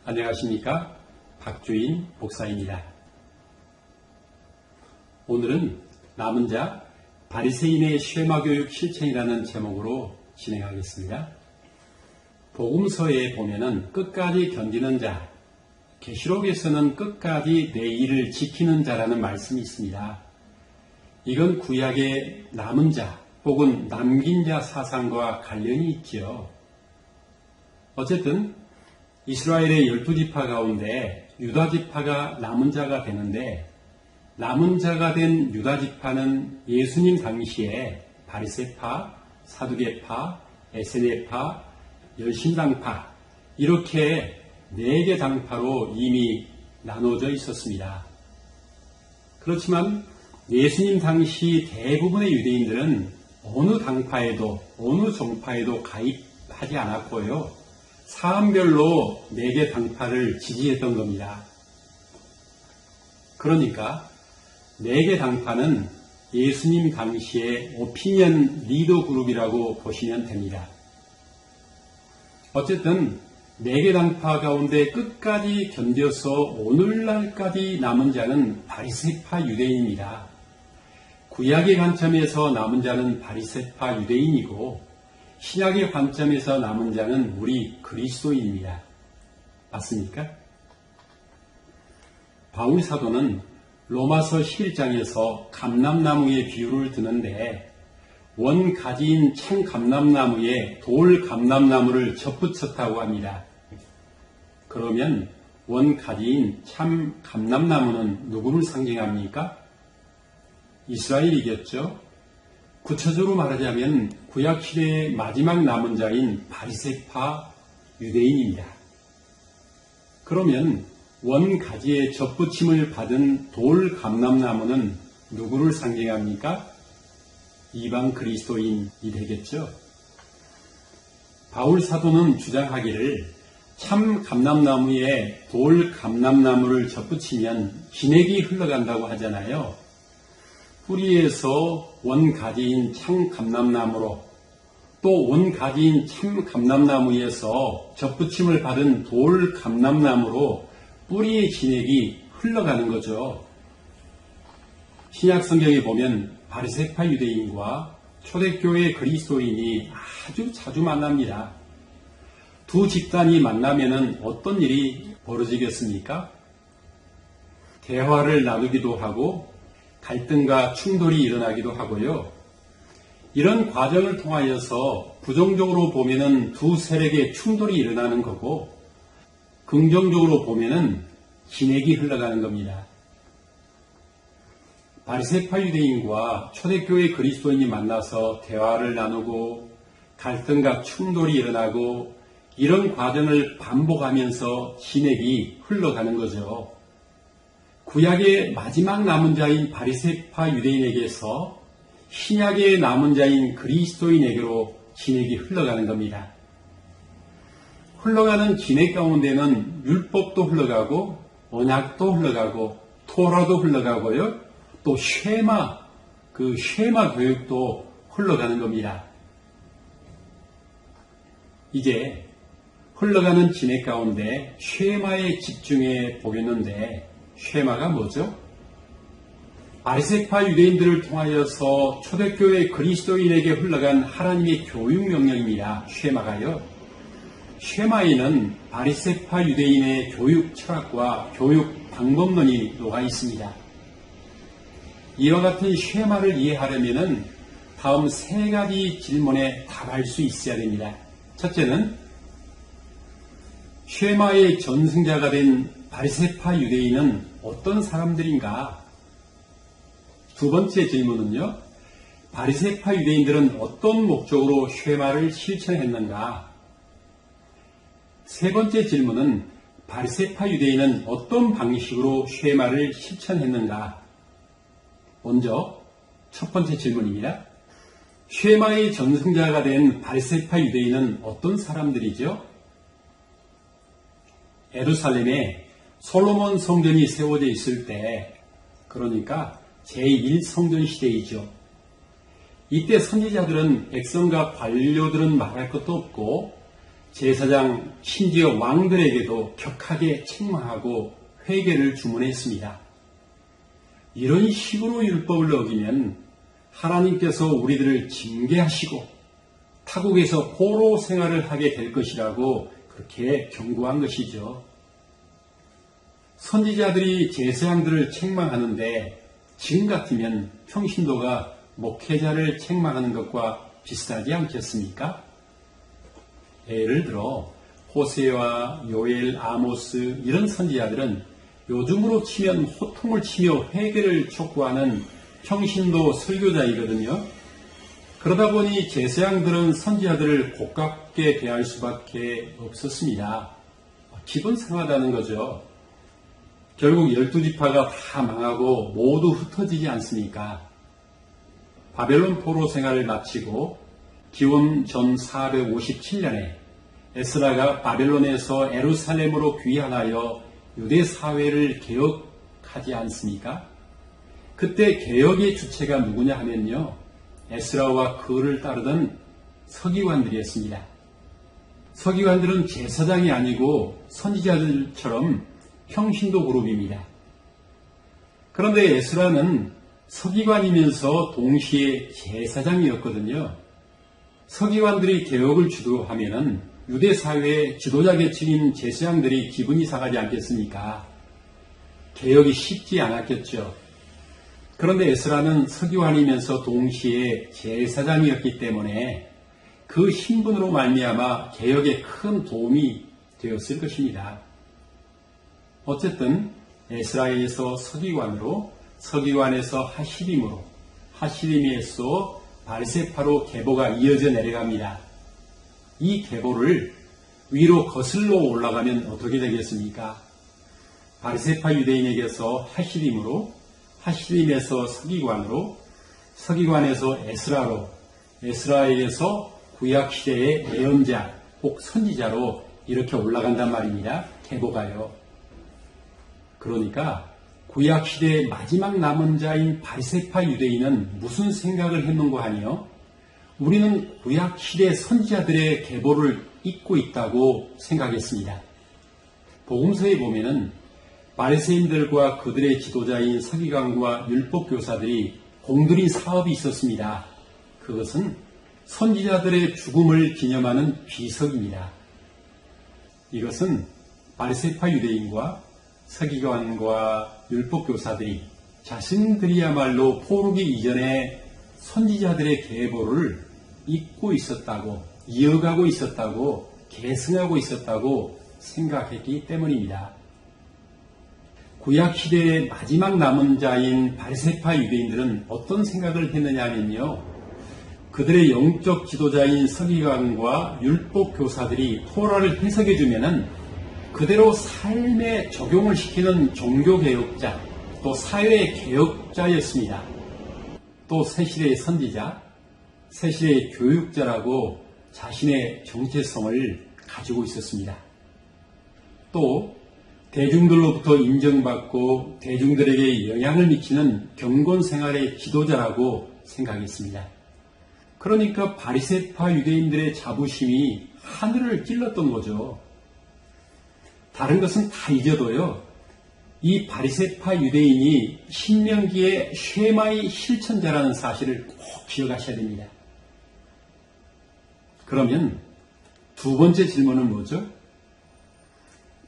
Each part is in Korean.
안녕하십니까? 박주인 목사입니다. 오늘은 남은 자 바리새인의 쉐마교육 실천이라는 제목으로 진행하겠습니다. 복음서에 보면은 끝까지 견디는 자, 계시록에서는 끝까지 내 일을 지키는 자라는 말씀이 있습니다. 이건 구약의 남은 자 혹은 남긴 자 사상과 관련이 있지요. 어쨌든 이스라엘의 12지파 가운데 유다지파가 남은 자가 되는데, 남은 자가 된 유다지파는 예수님 당시에 바리새파, 사두개파, 에세네파, 열심당파 이렇게 4개 당파로 이미 나눠져 있었습니다. 그렇지만 예수님 당시 대부분의 유대인들은 어느 당파에도 어느 종파에도 가입하지 않았고요. 사안별로 4개 당파를 지지했던 겁니다. 그러니까 4개 당파는 예수님 당시의 오피니언 리더 그룹이라고 보시면 됩니다. 어쨌든 4개 당파 가운데 끝까지 견뎌서 오늘날까지 남은 자는 바리새파 유대인입니다. 구약의 관점에서 남은 자는 바리새파 유대인이고, 신약의 관점에서 남은 자는 우리 그리스도인입니다. 맞습니까? 바울 사도는 로마서 11장에서 감람나무의 비유를 드는데, 원 가지인 참 감람나무에 돌 감람나무를 접붙였다고 합니다. 그러면 원 가지인 참 감람나무는 누구를 상징합니까? 이스라엘이겠죠. 구체적으로 말하자면 구약시대의 마지막 남은 자인 바리새파 유대인입니다. 그러면 원 가지에 접붙임을 받은 돌 감람나무는 누구를 상징합니까? 이방 그리스도인이 되겠죠. 바울 사도는 주장하기를 참 감람나무에 돌 감람나무를 접붙이면 진액이 흘러간다고 하잖아요. 뿌리에서 원 가지인 참 감람나무로, 또 원 가지인 참 감람나무에서 접붙임을 받은 돌 감람나무로 뿌리의 진액이 흘러가는 거죠. 신약 성경에 보면 바리새파 유대인과 초대교회 그리스도인이 아주 자주 만납니다. 두 집단이 만나면은 어떤 일이 벌어지겠습니까? 대화를 나누기도 하고 갈등과 충돌이 일어나기도 하고요. 이런 과정을 통하여서 부정적으로 보면은 두 세력의 충돌이 일어나는 거고, 긍정적으로 보면은 진액이 흘러가는 겁니다. 바리새파 유대인과 초대교회 그리스도인이 만나서 대화를 나누고 갈등과 충돌이 일어나고, 이런 과정을 반복하면서 진액이 흘러가는 거죠. 구약의 마지막 남은 자인 바리새파 유대인에게서 신약의 남은 자인 그리스도인에게로 진액이 흘러가는 겁니다. 흘러가는 진액 가운데는 율법도 흘러가고 언약도 흘러가고 토라도 흘러가고요. 또 쉐마 교육도 흘러가는 겁니다. 이제 흘러가는 진액 가운데 쉐마에 집중해 보겠는데, 쉐마가 뭐죠? 바리새파 유대인들을 통하여서 초대교회 그리스도인에게 흘러간 하나님의 교육 명령입니다. 쉐마가요. 쉐마에는 바리새파 유대인의 교육 철학과 교육 방법론이 녹아 있습니다. 이와 같은 쉐마를 이해하려면 다음 3가지 질문에 답할 수 있어야 됩니다. 첫째는 쉐마의 전승자가 된 바리새파 유대인은 어떤 사람들인가? 두 번째 질문은요, 바리새파 유대인들은 어떤 목적으로 쉐마를 실천했는가? 세 번째 질문은 바리새파 유대인은 어떤 방식으로 쉐마를 실천했는가? 먼저 첫 번째 질문입니다. 쉐마의 전승자가 된 바리새파 유대인은 어떤 사람들이죠? 예루살렘에 솔로몬 성전이 세워져 있을 때, 그러니까 제1성전 시대이죠. 이때 선지자들은 백성과 관료들은 말할 것도 없고 제사장 심지어 왕들에게도 격하게 책망하고 회개를 주문했습니다. 이런 식으로 율법을 어기면 하나님께서 우리들을 징계하시고 타국에서 포로 생활을 하게 될 것이라고 그렇게 경고한 것이죠. 선지자들이 제사장들을 책망하는데 지금 같으면 평신도가 목회자를 책망하는 것과 비슷하지 않겠습니까? 예를 들어 호세와 요엘, 아모스 이런 선지자들은 요즘으로 치면 호통을 치며 회개를 촉구하는 평신도 설교자이거든요. 그러다 보니 제사장들은 선지자들을 고깝게 대할 수밖에 없었습니다. 기분 상하다는 거죠. 결국 12지파가 다 망하고 모두 흩어지지 않습니까? 바벨론 포로 생활을 마치고 기원 전 457년에 에스라가 바벨론에서 예루살렘으로 귀환하여 유대 사회를 개혁하지 않습니까? 그때 개혁의 주체가 누구냐 하면요. 에스라와 그를 따르던 서기관들이었습니다. 서기관들은 제사장이 아니고 선지자들처럼 평신도 그룹입니다. 그런데 에스라는 서기관이면서 동시에 제사장이었거든요. 서기관들이 개혁을 주도하면은 유대 사회의 지도자 계층인 제사장들이 기분이 상하지 않겠습니까? 개혁이 쉽지 않았겠죠. 그런데 에스라는 서기관이면서 동시에 제사장이었기 때문에 그 신분으로 말미암아 개혁에 큰 도움이 되었을 것입니다. 어쨌든 에스라에서 서기관으로, 서기관에서 하시림으로, 하시림에서 발세파로 계보가 이어져 내려갑니다. 이 계보를 위로 거슬러 올라가면 어떻게 되겠습니까? 발세파 유대인에게서 하시림으로, 하시림에서 서기관으로, 서기관에서 에스라로, 에스라에게서 구약시대의 예언자, 혹 선지자로 이렇게 올라간단 말입니다. 계보가요. 그러니까 구약시대의 마지막 남은 자인 발세파 유대인은 무슨 생각을 했는고 하니요? 우리는 구약시대 선지자들의 계보를 잇고 있다고 생각했습니다. 복음서에 보면은 바리새인들과 그들의 지도자인 서기관과 율법교사들이 공들인 사업이 있었습니다. 그것은 선지자들의 죽음을 기념하는 비석입니다. 이것은 바리새파 유대인과 서기관과 율법교사들이 자신들이야말로 포로기 이전에 선지자들의 계보를 잇고 있었다고, 이어가고 있었다고, 계승하고 있었다고 생각했기 때문입니다. 구약시대의 마지막 남은 자인 바리새파 유대인들은 어떤 생각을 했느냐 하면요. 그들의 영적 지도자인 서기관과 율법교사들이 토라를 해석해주면은 그대로 삶에 적용을 시키는 종교개혁자, 또 사회개혁자였습니다. 또 새시대의 선지자, 새시대의 교육자라고 자신의 정체성을 가지고 있었습니다. 또 대중들로부터 인정받고 대중들에게 영향을 미치는 경건생활의 지도자라고 생각했습니다. 그러니까 바리새파 유대인들의 자부심이 하늘을 찔렀던 거죠. 다른 것은 다 잊어도요. 이 바리새파 유대인이 신명기의 쉐마의 실천자라는 사실을 꼭 기억하셔야 됩니다. 그러면 두 번째 질문은 뭐죠?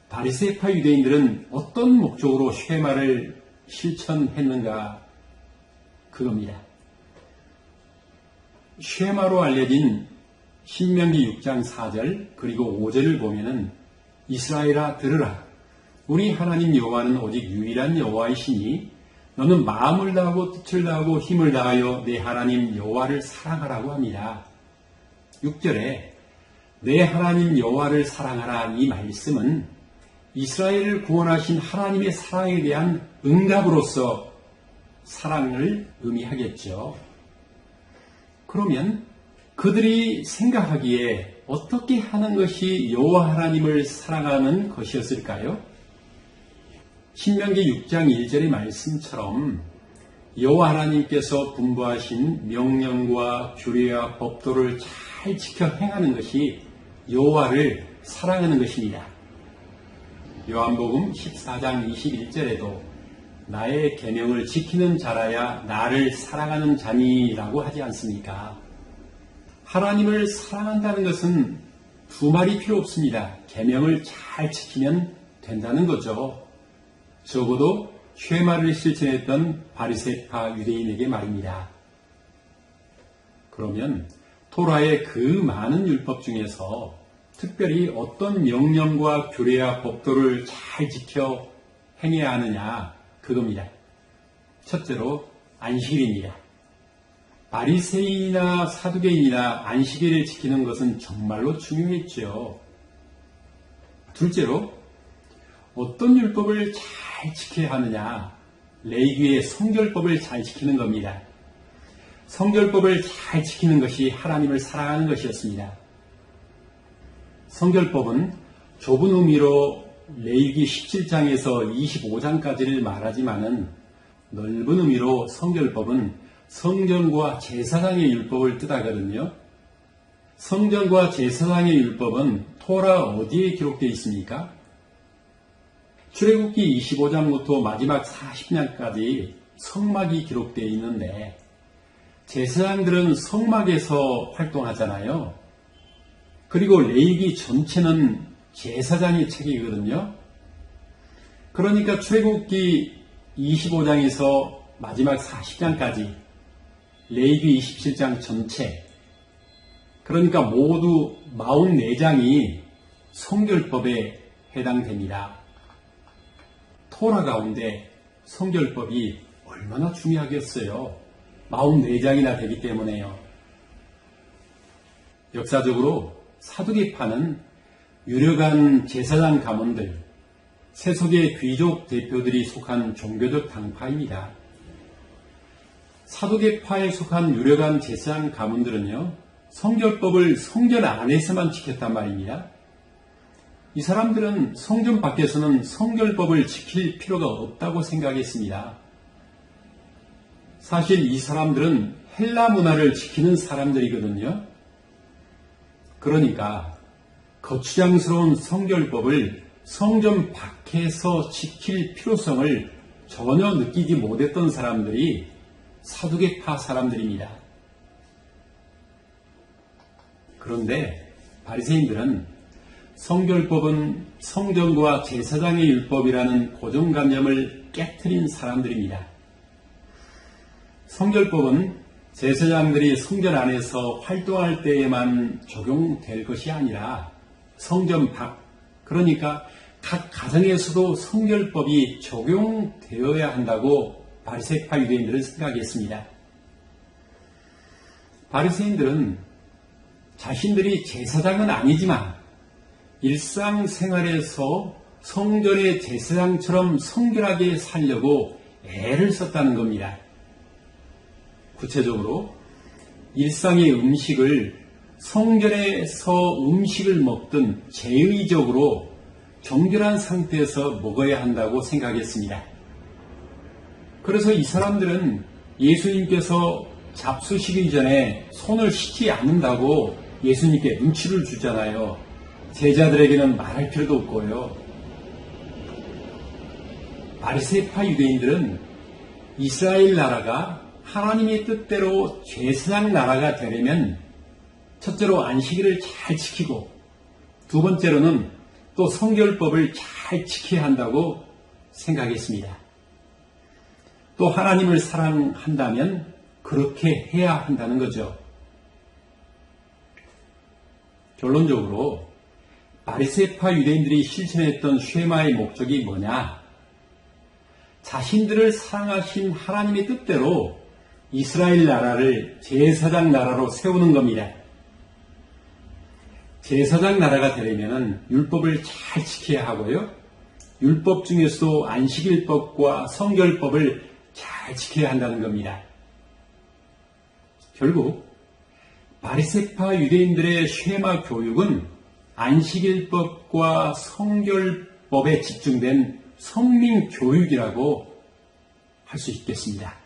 바리새파 유대인들은 어떤 목적으로 쉐마를 실천했는가? 그겁니다. 쉐마로 알려진 신명기 6장 4절 그리고 5절을 보면은 이스라엘아 들으라. 우리 하나님 여호와는 오직 유일한 여호와이시니 너는 마음을 다하고 뜻을 다하고 힘을 다하여 내 하나님 여호와를 사랑하라고 합니다. 6절에 내 하나님 여호와를 사랑하라 이 말씀은 이스라엘을 구원하신 하나님의 사랑에 대한 응답으로서 사랑을 의미하겠죠. 그러면 그들이 생각하기에 어떻게 하는 것이 여호와 하나님을 사랑하는 것이었을까요? 신명기 6장 1절의 말씀처럼 여호와 하나님께서 분부하신 명령과 규례와 법도를 잘 지켜 행하는 것이 여호와를 사랑하는 것입니다. 요한복음 14장 21절에도 나의 계명을 지키는 자라야 나를 사랑하는 자니라고 하지 않습니까? 하나님을 사랑한다는 것은 두 말이 필요 없습니다. 계명을 잘 지키면 된다는 거죠. 적어도 쉐마를 실천했던 바리새파 유대인에게 말입니다. 그러면 토라의 그 많은 율법 중에서 특별히 어떤 명령과 규례와 법도를 잘 지켜 행해야 하느냐, 그겁니다. 첫째로 안식일입니다. 바리새인이나 사두개인이나 안식일을 지키는 것은 정말로 중요했죠. 둘째로 어떤 율법을 잘 지켜야 하느냐, 레위기의 성결법을 잘 지키는 겁니다. 성결법을 잘 지키는 것이 하나님을 사랑하는 것이었습니다. 성결법은 좁은 의미로 레위기 17장에서 25장까지를 말하지만은 넓은 의미로 성결법은 성전과 제사장의 율법을 뜻하거든요. 성전과 제사장의 율법은 토라 어디에 기록되어 있습니까? 출애굽기 25장부터 마지막 40장까지 성막이 기록되어 있는데 제사장들은 성막에서 활동하잖아요. 그리고 레위기 전체는 제사장의 책이거든요. 그러니까 출애굽기 25장에서 마지막 40장까지 레위기 27장 전체, 그러니까 모두 44장이 성결법에 해당됩니다. 토라 가운데 성결법이 얼마나 중요하겠어요. 44장이나 되기 때문에요. 역사적으로 사두개파는 유력한 제사장 가문들, 세속의 귀족 대표들이 속한 종교적 당파입니다. 사두개파에 속한 유력한 제사장 가문들은요, 성결법을 성전 안에서만 지켰단 말입니다. 이 사람들은 성전 밖에서는 성결법을 지킬 필요가 없다고 생각했습니다. 사실 이 사람들은 헬라 문화를 지키는 사람들이거든요. 그러니까 거추장스러운 성결법을 성전 밖에서 지킬 필요성을 전혀 느끼지 못했던 사람들이 사두개파 사람들입니다. 그런데 바리새인들은 성결법은 성전과 제사장의 율법이라는 고정관념을 깨트린 사람들입니다. 성결법은 제사장들이 성전 안에서 활동할 때에만 적용될 것이 아니라 성전 밖, 그러니까 각 가정에서도 성결법이 적용되어야 한다고 바리새파 유대인들은 생각했습니다. 바리새인들은 자신들이 제사장은 아니지만 일상생활에서 성전의 제사장처럼 성결하게 살려고 애를 썼다는 겁니다. 구체적으로 일상의 음식을 성전에서 음식을 먹든 제의적으로 정결한 상태에서 먹어야 한다고 생각했습니다. 그래서 이 사람들은 예수님께서 잡수시기 전에 손을 씻지 않는다고 예수님께 눈치를 주잖아요. 제자들에게는 말할 필요도 없고요. 바리새파 유대인들은 이스라엘 나라가 하나님의 뜻대로 제사장 나라가 되려면 첫째로 안식일을 잘 지키고 두 번째로는 또 성결법을 잘 지켜야 한다고 생각했습니다. 또 하나님을 사랑한다면 그렇게 해야 한다는 거죠. 결론적으로 바리새파 유대인들이 실천했던 쉐마의 목적이 뭐냐? 자신들을 사랑하신 하나님의 뜻대로 이스라엘 나라를 제사장 나라로 세우는 겁니다. 제사장 나라가 되려면 율법을 잘 지켜야 하고요. 율법 중에서도 안식일법과 성결법을 잘 지켜야 한다는 겁니다. 결국 바리새파 유대인들의 쉐마 교육은 안식일법과 성결법에 집중된 성민 교육이라고 할 수 있겠습니다.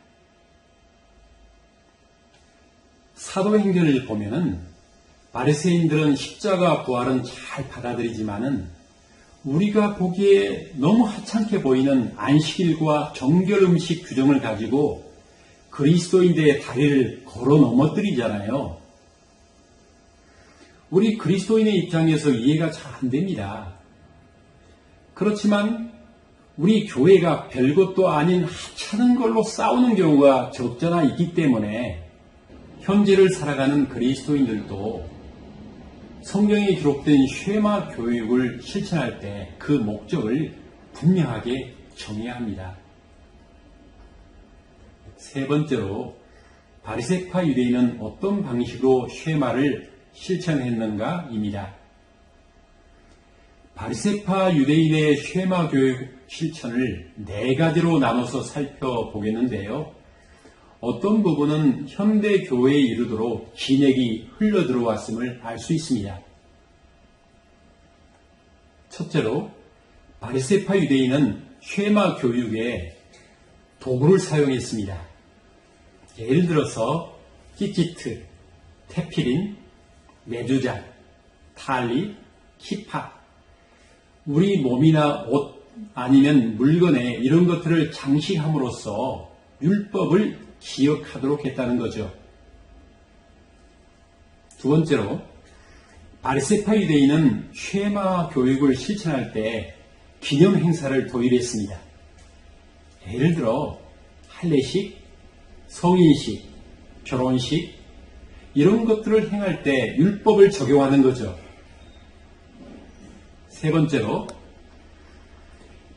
사도행전을 보면은 바리새인들은 십자가 부활은 잘 받아들이지만은 우리가 보기에 너무 하찮게 보이는 안식일과 정결 음식 규정을 가지고 그리스도인들의 다리를 걸어 넘어뜨리잖아요. 우리 그리스도인의 입장에서 이해가 잘 안 됩니다. 그렇지만 우리 교회가 별것도 아닌 하찮은 걸로 싸우는 경우가 적잖아 있기 때문에 현재를 살아가는 그리스도인들도 성경에 기록된 쉐마 교육을 실천할 때 그 목적을 분명하게 정해야 합니다. 세 번째로 바리새파 유대인은 어떤 방식으로 쉐마를 실천했는가입니다. 바리새파 유대인의 쉐마 교육 실천을 네 가지로 나눠서 살펴보겠는데요. 어떤 부분은 현대 교회에 이르도록 진액이 흘러들어왔음을 알 수 있습니다. 첫째로 바리새파 유대인은 쉐마 교육에 도구를 사용했습니다. 예를 들어서 찌찌트, 테피린, 메주잔, 탈리, 키파, 우리 몸이나 옷 아니면 물건에 이런 것들을 장식함으로써 율법을 기억하도록 했다는 거죠. 두 번째로 바리새파 유대인은 쉐마 교육을 실천할 때 기념 행사를 도입했습니다. 예를 들어 할례식, 성인식, 결혼식 이런 것들을 행할 때 율법을 적용하는 거죠. 세 번째로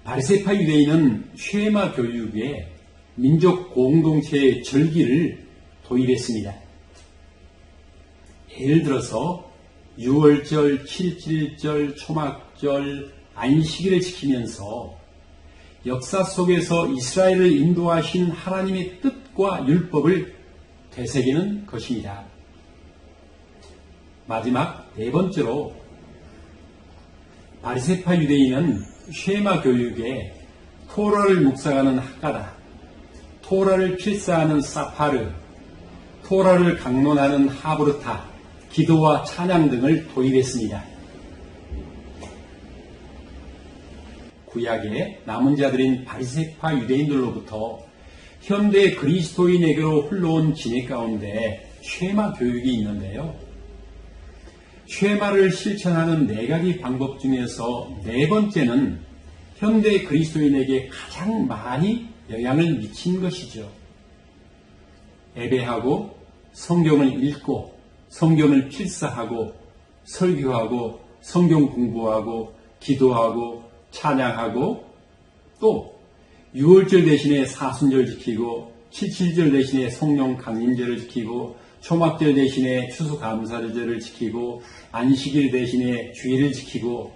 바리새파 유대인은 쉐마 교육에 민족 공동체의 절기를 도입했습니다. 예를 들어서 6월절, 7.7절, 초막절, 안식일을 지키면서 역사 속에서 이스라엘을 인도하신 하나님의 뜻과 율법을 되새기는 것입니다. 마지막 네 번째로 바리새파 유대인은 쉐마 교육에 토라를 묵상하는 학가다, 토라를 필사하는 사파르, 토라를 강론하는 하브르타, 기도와 찬양 등을 도입했습니다. 구약의 남은 자들인 바리새파 유대인들로부터 현대 그리스도인에게로 흘러온 진액 가운데 쉐마 교육이 있는데요. 쉐마를 실천하는 네 가지 방법 중에서 네 번째는 현대 그리스도인에게 가장 많이 영향을 미친 것이죠. 예배하고 성경을 읽고 성경을 필사하고 설교하고 성경 공부하고 기도하고 찬양하고 또 6월절 대신에 사순절 지키고 7.7절 대신에 성령 강림절을 지키고 초막절 대신에 추수감사절을 지키고 안식일 대신에 주일을 지키고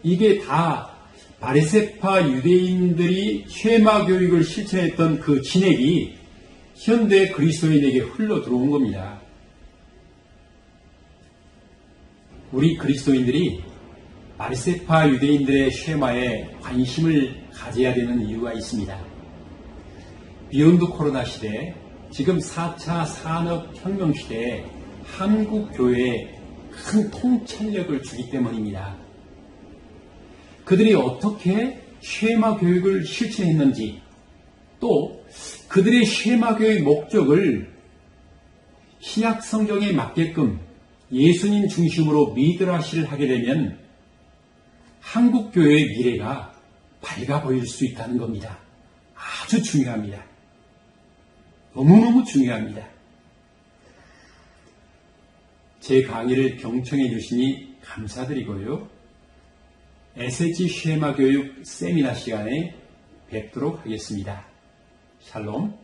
이게 다 바리새파 유대인들이 쉐마 교육을 실천했던 그 진액이 현대 그리스도인에게 흘러 들어온 겁니다. 우리 그리스도인들이 바리새파 유대인들의 쉐마에 관심을 가져야 되는 이유가 있습니다. 비욘드 코로나 시대, 지금 4차 산업혁명 시대에 한국 교회에 큰 통찰력을 주기 때문입니다. 그들이 어떻게 쉐마 교육을 실천했는지, 또 그들의 쉐마 교육 목적을 신약 성경에 맞게끔 예수님 중심으로 미드라시를 하게 되면 한국 교회의 미래가 밝아 보일 수 있다는 겁니다. 아주 중요합니다. 너무너무 중요합니다. 제 강의를 경청해 주시니 감사드리고요. SH 쉐마 교육 세미나 시간에 뵙도록 하겠습니다. 샬롬.